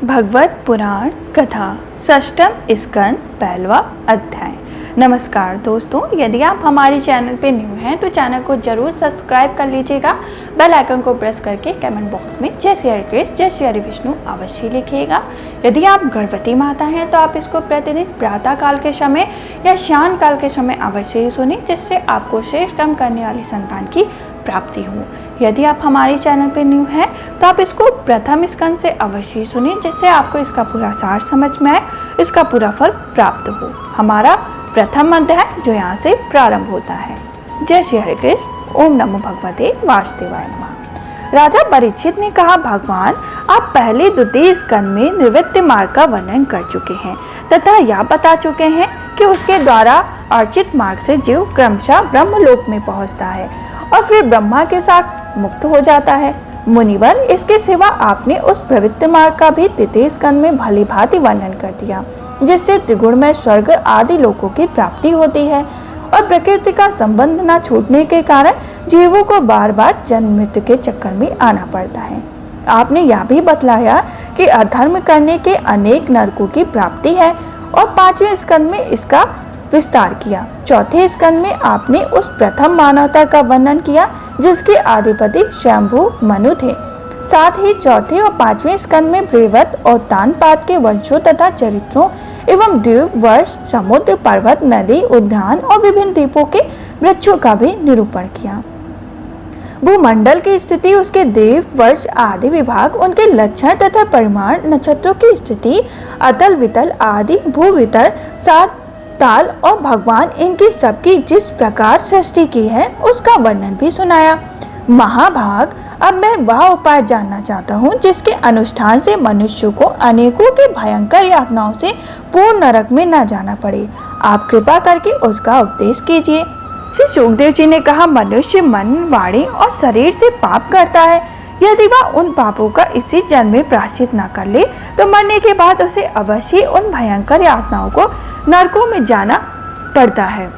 भगवत पुराण कथा षष्ठम स्कंद पहलवा अध्याय। नमस्कार दोस्तों, यदि आप हमारे चैनल पे न्यू हैं तो चैनल को जरूर सब्सक्राइब कर लीजिएगा। बेल आइकन को प्रेस करके कमेंट बॉक्स में जय श्री हरि कृष्ण जय श्री हरि विष्णु अवश्य लिखिएगा। यदि आप गर्भवती माता हैं तो आप इसको प्रतिदिन प्रातः काल के समय या शाम काल के समय अवश्य ही सुने, जिससे आपको श्रेष्ठ काम करने वाली संतान की प्राप्ति हो। यदि आप हमारे चैनल पर न्यू हैं तो आप इसको प्रथम स्कंद से अवश्य ही सुनें, जिससे आपको इसका पूरा सार समझ में आए, इसका पूरा फल प्राप्त हो। हमारा प्रथम अध्याय जो यहाँ से प्रारंभ होता है। जय श्री हरि कृष्ण। ओम नमो भगवते वासुदेवाय नमः। राजा परीक्षित ने कहा, भगवान आप पहले द्वितीय स्कंद में निवृत्ति मार्ग का वर्णन कर चुके हैं तथा यह बता चुके हैं कि उसके द्वारा अर्चित मार्ग से जीव क्रमशः ब्रह्मलोक में पहुँचता है और फिर ब्रह्मा के साथ मुक्त हो जाता है। मुनिवर, इसके सिवा आपने उस प्रवृत्ति मार्ग का भी द्वितीय स्कंद में भली भांति वर्णन कर दिया, जिससे त्रिगुण में स्वर्ग आदि लोकों की प्राप्ति होती है और प्रकृति का संबंध न छूटने के कारण जीवों को बार बार जन्म मृत्यु के चक्कर में आना पड़ता है। आपने यह भी बतलाया कि अधर्म करने के अनेक नरकों की प्राप्ति है और पांचवें स्कंद में इसका विस्तार किया। चौथे स्कंद में आपने उस प्रथम मानवता का वर्णन किया जिसके अधिपति शंभु मनु थे। साथ ही चौथे और पांचवें स्कंद में ब्रेवत और तानपाद के वंशों तथा चरित्रों एवं द्वीप, वर्ष, समुद्र, पर्वत, नदी, उद्यान और विभिन्न द्वीपों के वृक्षों का भी निरूपण किया। भूमंडल की स्थिति, उसके द्वीप, वर्ष आदि विभाग, उनके लक्षण तथा परिमाण, नक्षत्रों की स्थिति, अतल वितल आदि भूवितर, सात ताल और भगवान इनकी सबकी जिस प्रकार सृष्टि की है उसका वर्णन भी सुनाया। महाभाग, अब मैं वह उपाय जानना चाहता हूँ जिसके अनुष्ठान से मनुष्य को अनेकों के भयंकर यातनाओं से पूर्ण नरक में न जाना पड़े। आप कृपा करके उसका उपदेश कीजिए। श्री सुखदेव जी ने कहा, मनुष्य मन, वाणी और शरीर से पाप करता है। यदि वह उन पापों का इसी जन्म में प्रायश्चित न कर ले तो मरने के बाद उसे अवश्य उन भयंकर यातनाओं को नरकों में जाना पड़ता है,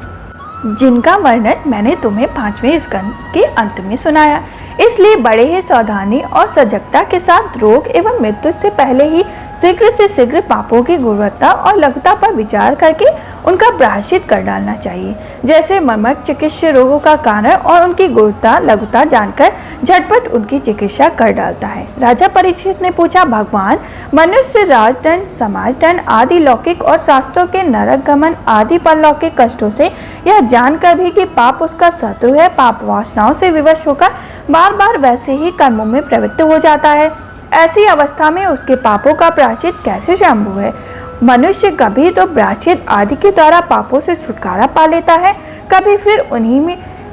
जिनका वर्णन मैंने तुम्हें पांचवें स्कंद के अंत में सुनाया। इसलिए बड़े ही सावधानी और सजगता के साथ रोग एवं मृत्यु से पहले ही शीघ्र से शीघ्र पापों की गुणवत्ता और लघुता पर विचार करके उनका प्रायश्चित कर डालना चाहिए। जैसे मर्मक चिकित्सा रोगों का कारण और उनकी गुणवत्ता लघुता जानकर झटपट उनकी चिकित्सा कर डालता है। राजा परीक्षित ने पूछा, भगवान मनुष्य राजदंड, समाजदंड आदि लौकिक और शास्त्रों के नरक गमन आदि परलौकिक कष्टों से यह जानकर भी कि पाप उसका शत्रु है, पाप वासनाओं से विवश होकर बार बार वैसे ही कर्मों में प्रवृत्त हो जाता है। ऐसी अवस्था में उसके पापों का प्रायश्चित कैसे संभव है? मनुष्य कभी तो प्रायश्चित आदि के द्वारा पापों से छुटकारा पा लेता है, कभी फिर उन्हीं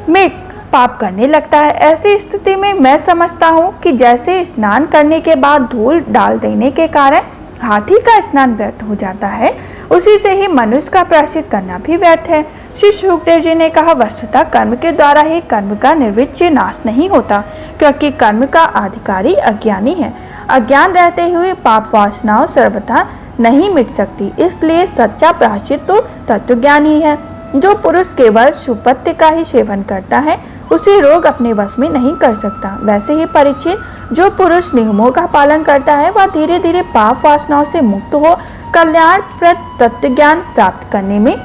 में पाप करने लगता है। ऐसी स्थिति में मैं समझता हूँ कि जैसे स्नान करने के बाद धूल डाल देने के कारण हाथी का स्नान व्यर्थ हो जाता है, उसी से ही मनुष्य का प्रायश्चित करना भी व्यर्थ है। श्री सुखदेव जी ने कहा, वस्तुतः कर्म के द्वारा ही कर्म का निर्विच्य नाश नहीं होता, क्योंकि कर्म का अधिकारी अज्ञानी है। अज्ञान रहते हुए पाप वासनाओं सर्वथा नहीं मिट सकती। इसलिए सच्चा प्रायश्चित तो तत्वज्ञान ही है। जो पुरुष केवल सुपथ्य का ही सेवन करता है उसे रोग अपने वश में नहीं कर सकता। वैसे ही परीक्षित, जो पुरुष नियमों का पालन करता है वह धीरे धीरे पाप वासनाओं से मुक्त हो कल्याणप्रद तत्वज्ञान प्राप्त करने में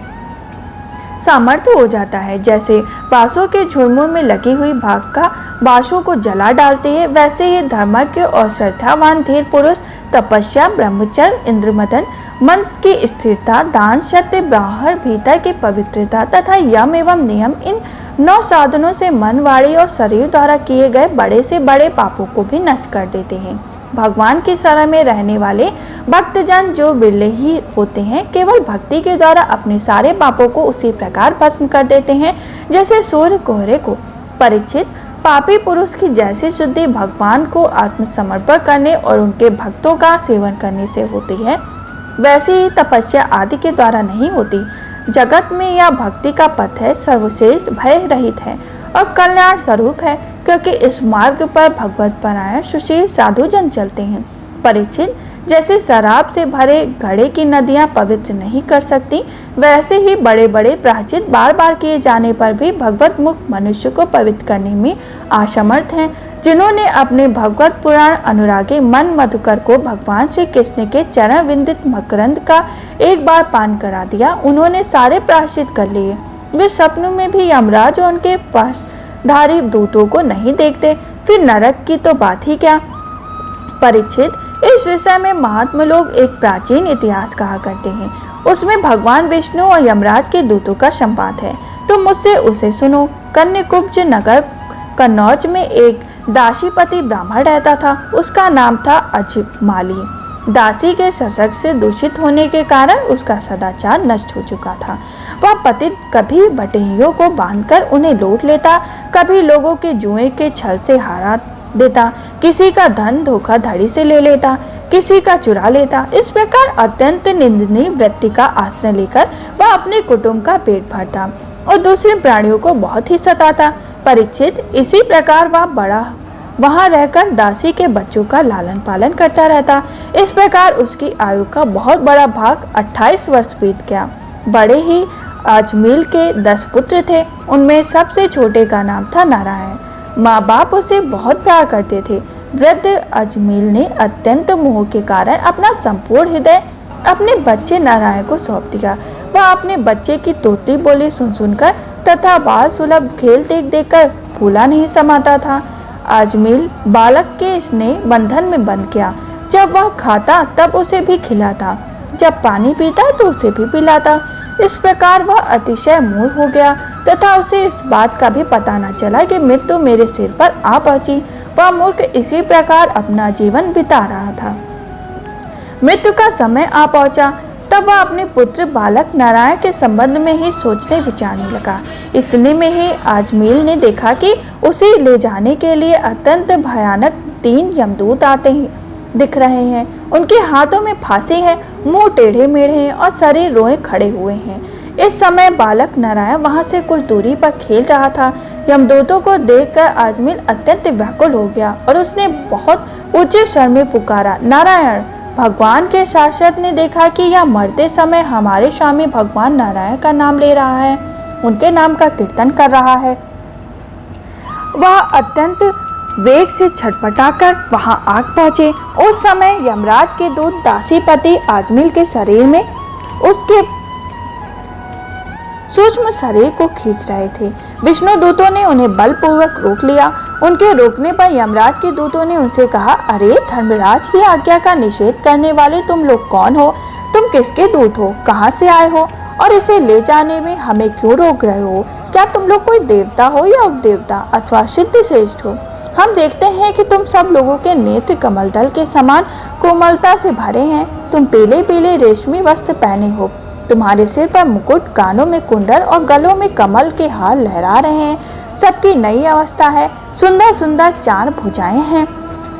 सामर्थ्य हो जाता है। जैसे बांसों के झुरमुर में लगी हुई भाग का बांसों को जला डालते हैं, वैसे ही धर्मज्ञ और श्रद्धावान धीर पुरुष तपस्या, ब्रह्मचर्य, इंद्रमदन, मन की स्थिरता, दान, सत्य, ब्राह्मण, भीतर की पवित्रता तथा यम एवं नियम, इन 9 साधनों से मन, वाणी और शरीर द्वारा किए गए बड़े से बड़े पापों को भी नष्ट कर देते हैं। भगवान की शरण में रहने वाले भक्तजन जो बिरले ही होते हैं, केवल भक्ति के द्वारा अपने सारे पापों को उसी प्रकार भस्म कर देते हैं जैसे सूर्य कोहरे को। परीक्षित, पापी पुरुष की जैसी शुद्धि भगवान को आत्मसमर्पण करने और उनके भक्तों का सेवन करने से होती है, वैसे ही तपस्या आदि के द्वारा नहीं होती। जगत में यह भक्ति का पथ है, सर्वश्रेष्ठ, भय रहित है और कल्याण स्वरूप है, क्योंकि इस मार्ग पर भगवत परायण सुशील साधु जन चलते हैं। परीक्षित, जैसे शराब से भरे घड़े की नदियां पवित्र नहीं कर सकती, वैसे ही बड़े बड़े प्रायश्चित बार बार किए जाने पर भी भगवत मुक्त मनुष्य को पवित्र करने में असमर्थ हैं। जिन्होंने अपने भगवत पुराण अनुरागी मन मधुकर को भगवान श्री कृष्ण के चरण विंदित मकरंद का एक बार पान करा दिया, उन्होंने सारे प्रायश्चित कर लिए। वे सपनों में भी यमराज और उनके पासधारी दूतों को नहीं देखते, फिर नरक की तो बात ही क्या। परीक्षित, इस विषय में महात्मा लोग एक प्राचीन इतिहास कहा करते हैं। उसमें भगवान विष्णु और यमराज के दूतों का संवाद है। तुम मुझसे उसे सुनो। कन्याकुब्ज नगर कन्नौज में एक दासीपति ब्राह्मण रहता था। उसका नाम था अजमाली। दासी के सशक से दूषित होने के कारण उसका सदाचार नष्ट हो चुका था। वह पतित कभी बटहियों को बांधकर उन्हें लूट लेता, कभी लोगों के जुए के छल से हारा देता, किसी का धन धोखाधड़ी से ले लेता, किसी का चुरा लेता। इस प्रकार अत्यंत निंदनीय वृत्ति का आश्रय लेकर वह अपने कुटुंब का पेट भरता और दूसरे प्राणियों को बहुत ही सताता। परीक्षित, इसी प्रकार वह बड़ा वहां रहकर दासी के बच्चों का लालन पालन करता रहता। इस प्रकार उसकी आयु का बहुत बड़ा भाग 28 वर्ष बीत गया। बड़े ही अजमील के 10 पुत्र थे। उनमें सबसे छोटे का नाम था नारायण। माँ बाप उसे बहुत प्यार करते थे। वृद्ध अजमील ने अत्यंत मोह के कारण अपना संपूर्ण हृदय अपने बच्चे नारायण को सौंप दिया। वह अपने बच्चे की तोतली बोली सुन सुनकर तथा बाल सुलभ खेल देख देखकर फूला नहीं समाता था। अजमील बालक के स्नेह बंधन में बंध गया। जब वह खाता तब उसे भी खिलाता, जब पानी पीता तो उसे भी पिलाता। इस प्रकार वह अतिशय मूढ़ हो गया तथा उसे इस बात का भी पता न चला कि मृत्यु मेरे सिर पर आ पहुंची। वह मूर्ख इसी प्रकार अपना जीवन बिता रहा था। मृत्यु का समय आ पहुंचा, तब वह अपने पुत्र बालक नारायण के संबंध में ही सोचने विचारने लगा। इतने में ही अजमील ने देखा कि उसे ले जाने के लिए अत्यंत भयानक 3 यमदूत आते ही दिख रहे हैं। उनके हाथों में फांसी है, मुंह टेढ़े मेढ़े हैं और शरीर रोए खड़े हुए हैं। इस समय बालक नारायण वहां से कुछ दूरी पर खेल रहा था। यमदूतों को देखकर अजमील अत्यंत व्याकुल हो गया और उसने बहुत ऊंचे स्वर में पुकारा, नारायण। भगवान के शासक ने देखा कि यह मरते समय हमारे स्वामी भगवान नारायण का नाम ले रहा है, उनके नाम का कीर्तन कर रहा है। वह अत्यंत वेग से छटपटाकर वहां आग पहुंचे। उस समय यमराज के दूत दासीपति अजमील के शरीर में उसके सूक्ष्म शरीर को खींच रहे थे। विष्णु दूतों ने उन्हें बलपूर्वक रोक लिया। उनके रोकने पर यमराज के दूतों ने उनसे कहा, अरे धर्मराज की आज्ञा का निषेध करने वाले तुम लोग कौन हो? तुम किसके दूत हो? कहाँ से आए हो? और इसे ले जाने में हमें क्यों रोक रहे हो? क्या तुम लोग कोई देवता हो या उपदेवता अथवा सिद्ध श्रेष्ठ हो? हम देखते हैं कि तुम सब लोगों के नेत्र कमल दल के समान कोमलता से भरे हैं। तुम पीले पीले रेशमी वस्त्र पहने हो, तुम्हारे सिर पर मुकुट, कानों में कुंडल और गलों में कमल के हार लहरा रहे हैं। सबकी नई अवस्था है, सुंदर सुंदर 4 भुजाएं हैं।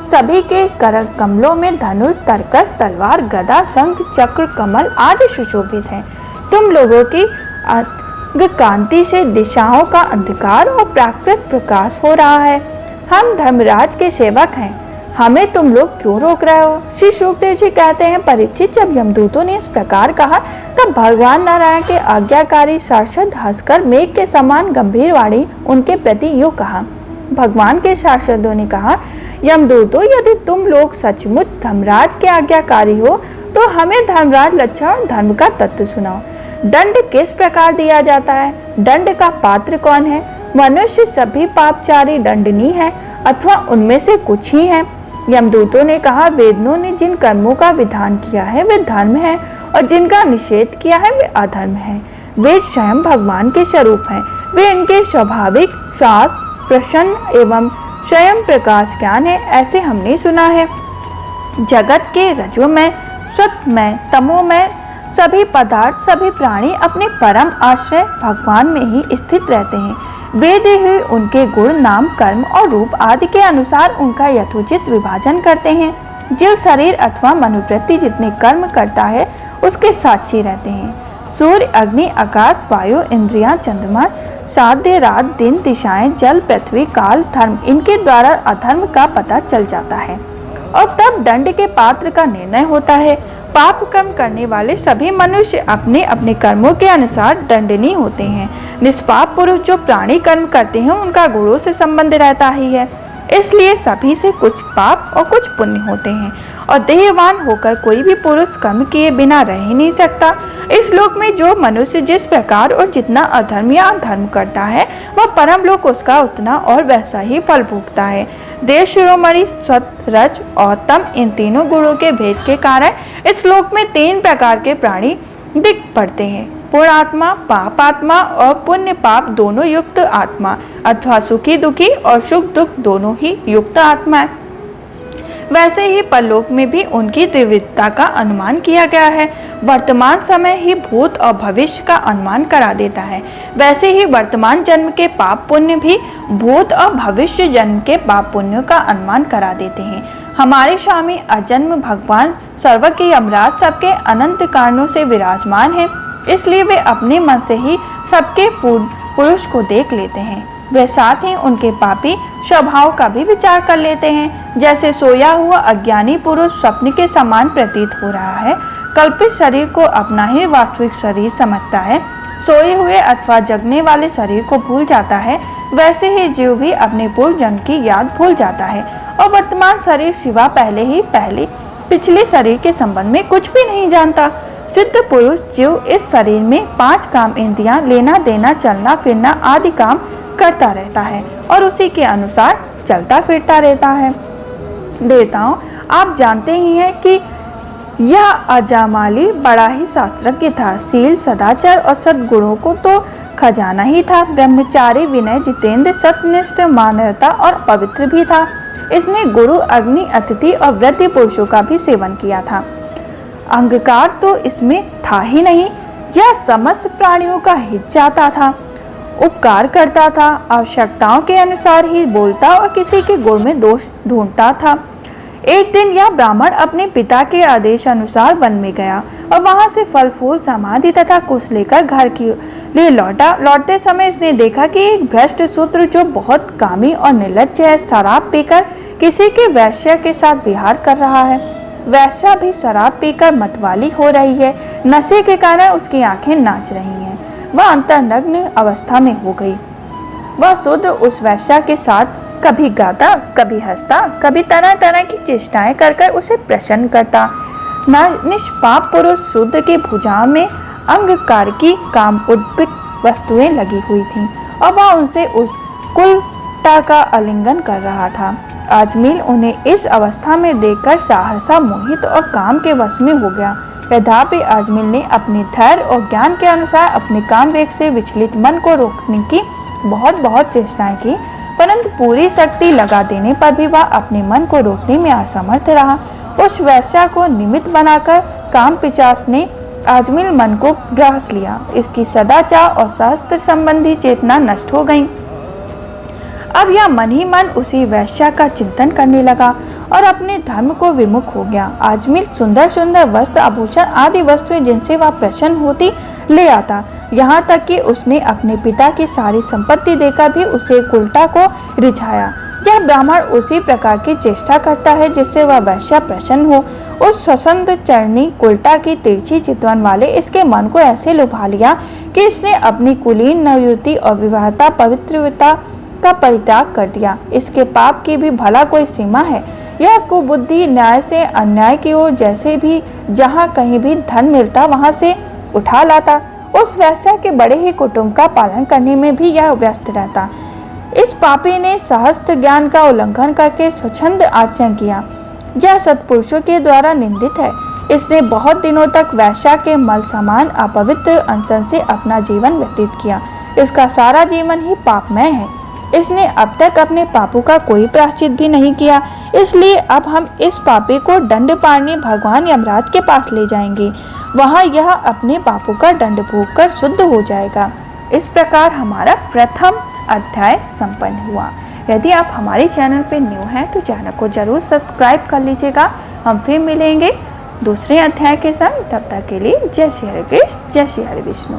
सभी के कर कमलों में धनुष, तरकस, तलवार, गदा, शंख, चक्र, कमल आदि सुशोभित हैं। तुम लोगों की कांति से दिशाओं का अंधकार और प्राकृत प्रकाश हो रहा है। हम धर्मराज के सेवक हैं, हमें तुम लोग क्यों रोक रहे हो? श्री शुकदेव जी कहते हैं, परीक्षित, जब यमदूतों ने इस प्रकार कहा तब भगवान नारायण के आज्ञाकारी सार्षद हंसकर मेघ के समान गंभीर वाणी उनके प्रति यूं कहा। भगवान के सार्षदों ने कहा, यमदूतों, यदि तुम लोग सचमुच धर्मराज के आज्ञाकारी हो तो हमें धर्मराज लक्षण और धर्म का तत्व सुनाओ। दंड किस प्रकार दिया जाता है? दंड का पात्र कौन है? मनुष्य सभी पापचारी दंडनीय है अथवा उनमें से कुछ ही है? यमदूतों ने कहा, वेदों ने जिन कर्मों का विधान किया है वे धर्म है और जिनका निषेध किया है वे अधर्म है। वे स्वयं भगवान के स्वरूप हैं। वे इनके स्वाभाविक श्वास, प्रसन्न एवं स्वयं प्रकाश ज्ञान है, ऐसे हमने सुना है। जगत के रजोमय, सत्वमय, तमोमय सभी पदार्थ, सभी प्राणी अपने परम आश्रय भगवान में ही स्थित रहते हैं। वेद ही उनके गुण, नाम, कर्म और रूप आदि के अनुसार उनका यथोचित विभाजन करते हैं। जीव शरीर अथवा मनुवृत्ति जितने कर्म करता है उसके साक्षी रहते हैं। सूर्य, अग्नि, आकाश, वायु, इंद्रियां, चंद्रमा, साध्य, रात, दिन, दिशाएं, जल, पृथ्वी, काल, धर्म, इनके द्वारा अधर्म का पता चल जाता है। और तब दंड के पात्र का निर्णय होता है। पाप कर्म करने वाले सभी मनुष्य अपने अपने कर्मों के अनुसार दंडनीय होते हैं। निष्पाप पुरुष जो प्राणी कर्म करते हैं उनका गुणों से संबंध रहता ही है, इसलिए सभी से कुछ पाप और कुछ पुण्य होते हैं और देहवान होकर कोई भी पुरुष कर्म किए बिना रह ही नहीं सकता। इस लोक में जो मनुष्य जिस प्रकार और जितना अधर्म या धर्म करता है वह परम लोक उसका उतना और वैसा ही फल भोगता है। देव शिरोमणि सत्व रज और तम इन तीनों गुणों के भेद के कारण इस लोक में 3 प्रकार के प्राणी दिख पड़ते हैं, पूर्ण आत्मा, पाप आत्मा और पुण्य पाप दोनों युक्त आत्मा, अथवा सुखी दुखी और सुख दुख दोनों ही युक्त आत्मा है। वैसे ही परलोक में भी उनकी त्रिविधता का अनुमान किया गया है। वर्तमान समय ही भूत और भविष्य का अनुमान करा देता है, वैसे ही वर्तमान जन्म के पाप पुण्य भी भूत और भविष्य जन्म के पाप पुण्यों का अनुमान करा देते हैं। हमारे स्वामी अजन्म भगवान सर्वज्ञ यमराज सबके अनंत कारणों से विराजमान है, इसलिए वे अपने मन से ही सबके पुरुष को देख लेते हैं। वे साथ ही उनके पापी स्वभाव का भी विचार कर लेते हैं। जैसे सोया हुआ अज्ञानी पुरुष स्वप्न के समान प्रतीत हो रहा है, कल्पित शरीर को अपना ही वास्तविक शरीर समझता है, सोए हुए अथवा जगने वाले शरीर को भूल जाता है, वैसे ही जीव भी अपने पूर्व जन्म की याद भूल जाता है और वर्तमान शरीर सिवा पहले पिछले शरीर के संबंध में कुछ भी नहीं जानता। सिद्ध पुरुष जीव इस शरीर में 5 काम इंद्रियां लेना देना चलना फिरना आदि काम करता रहता है और उसी के अनुसार चलता फिरता रहता है। देवताओं, आप जानते ही हैं कि यह अजामाली बड़ा ही शास्त्रज्ञ था। शील सदाचार और सद्गुणों को तो खजाना ही था। ब्रह्मचारी विनय जितेंद्र सत्यनिष्ठ मानवता और पवित्र भी था। इसने गुरु अग्नि अतिथि और वृद्ध पुरुषों का भी सेवन किया था। अहंकार तो इसमें था ही नहीं। यह समस्त प्राणियों का हित चाहता था, उपकार करता था, आवश्यकताओं के अनुसार ही बोलता और किसी के गुण में दोष ढूंढता था। एक दिन यह ब्राह्मण अपने पिता के आदेश अनुसार वन में गया और वहां से फल फूल समाधि तथा कुश लेकर घर की लिए लौटा। लौटते समय इसने देखा कि एक भ्रष्ट शूद्र जो बहुत कामी और निर्लज्ज है, शराब पीकर किसी के वैश्य के साथ विहार कर रहा है। वैश्या भी शराब पीकर मतवाली हो रही है। नशे के कारण उसकी आंखें नाच रही हैं। वह अंतर्नग्न अवस्था में हो गई। वह शूद्र उस वैश्या के साथ कभी गाता, कभी हंसता, कभी तरह तरह की चेष्टाएं कर उसे प्रसन्न करता। निष्पाप पुरुष शूद्र की भुजाओं में अंगकार की काम उद्भिक्त वस्तुएं लगी हुई थीं और वह उनसे उस कुलटा का आलिंगन कर रहा था। आजमील उन्हें इस अवस्था में देखकर सहसा मोहित और काम के वश में हो गया। यद्यपि आजमील ने अपने धैर्य और ज्ञान के अनुसार अपने काम वेग से विचलित मन को रोकने की बहुत चेष्टाएं की, परंतु पूरी शक्ति लगा देने पर भी वह अपने मन को रोकने में असमर्थ रहा। उस वैश्या को निमित्त बनाकर काम पिचास ने आजमील मन को ग्रास लिया। इसकी सदाचार और शास्त्र संबंधी चेतना नष्ट हो गई। अब यह मन ही मन उसी वैश्या का चिंतन करने लगा और अपने धर्म को विमुख हो गया। आजमील सुंदर सुंदर वस्त्र आभूषण आदि वस्तुएं जिनसे वह प्रसन्न होती ले आता, यहाँ तक कि उसने अपने पिता की सारी संपत्ति देकर भी उसे कुलटा को रिझाया। यह ब्राह्मण उसी प्रकार की चेष्टा करता है जिससे वह वैश्या प्रसन्न हो। उस स्वसंत चरणी कुलटा की तिरछी चितवन वाले इसके मन को ऐसे लुभा लिया कि इसने अपनी कुलीन नवयुवती और विवाहता पवित्रता का परित्याग कर दिया। इसके पाप की भी भला कोई सीमा है। यह कुबुद्धि न्याय से अन्याय की ओर जैसे भी जहाँ कहीं भी धन मिलता वहां से उठा लाता। उस वैश्या के बड़े ही कुटुंब का पालन करने में भी यह व्यस्त रहता। इस पापी ने सहस्त्र ज्ञान का उल्लंघन करके स्वच्छंद आचरण किया। यह सत्पुरुषों के द्वारा निंदित है। इसने बहुत दिनों तक वैश्या के मल समान अपवित्र अनशन से अपना जीवन व्यतीत किया। इसका सारा जीवन ही पापमय है। इसने अब तक अपने पापों का कोई प्रायश्चित भी नहीं किया। इसलिए अब हम इस पापी को दंड पाने भगवान यमराज के पास ले जाएंगे। वहां यह अपने पापों का दंड भोग कर शुद्ध हो जाएगा। इस प्रकार हमारा प्रथम अध्याय संपन्न हुआ। यदि आप हमारे चैनल पर न्यू हैं तो चैनल को जरूर सब्सक्राइब कर लीजिएगा। हम फिर मिलेंगे दूसरे अध्याय के साथ। तब तक के लिए जय श्री हरि कृष्ण, जय श्री हरि विष्णु।